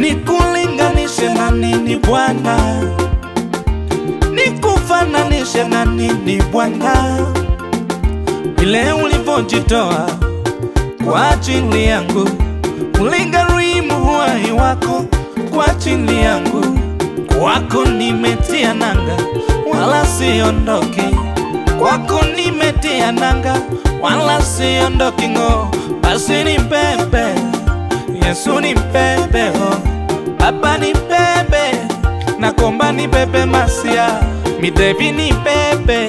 nikulinganishe na nini Bwana? Nikufananishe na nini Bwana? Vile ulivyojitoa kwa ajili yangu, uligharimu uhai wako kwa ajili yangu. Kwako nimetia nanga, wala siondoki. Kwako nimetia nanga, wala siondoki ngo. Basi ni pepe, Yesu ni pepe, oh. Baba ni pepe, nakomba ni pepe Masia. Midevi ni pepe,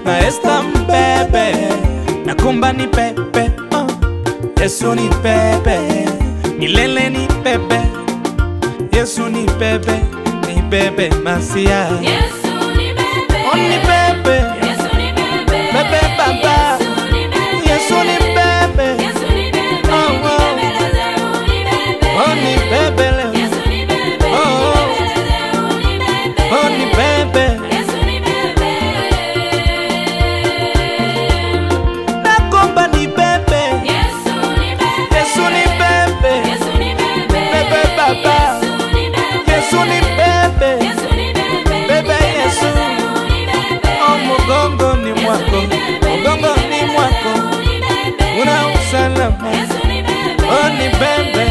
na Esta mpepe, nakomba ni pepe, oh. Yesu ni pepe, milele ni pepe. Yesu ni pepe, ni pepe Masia. Yesu ni pepe, oh, ni pepe. Yesu ni pepe, Pepe Baba, Yesu ni pepe, Yesu ni pepe, oh, oh. Oh, ni pepe leo, Yesu ni pepe, oh, oh, ni pepe. Yesu ni pepe, Nakomba ni pepe, Yesu ni pepe, Yesu ni pepe, Yesu ni pepe, Pepe Baba, Yesu ni pepe, pepe Yesu. Oh, mugongo ni mwako, mugongo ni mwako, una usalama. Oh, ni pepe,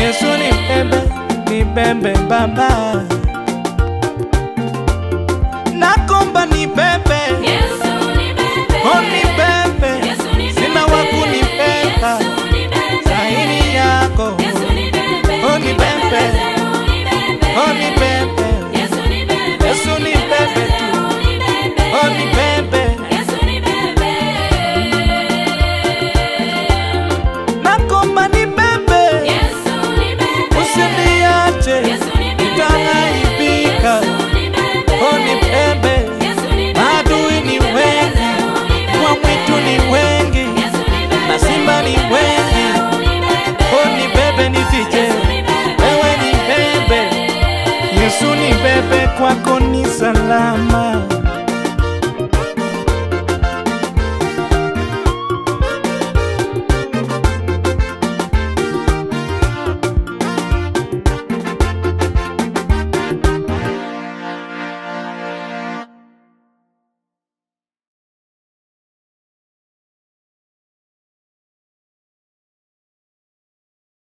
Yesu ni pepe, ni pepe Baba. Nakomba ni pepe, oh, ni pepe, sina waku ni pepe, zaidi yako. Oh, ni pepe, oh, ni pepe, Yesu ni pepe tu. Oh, ni pepe, nakomba ni pepe, usiniache nitaaibika. Oh, ni pepe, maadui ni wengi, mbwa mwitu ni wengi, na simba ni wengi. Oh, ni pepe nifiche, wewe ni pepe. Yesu ni pepe, kwako ni salama.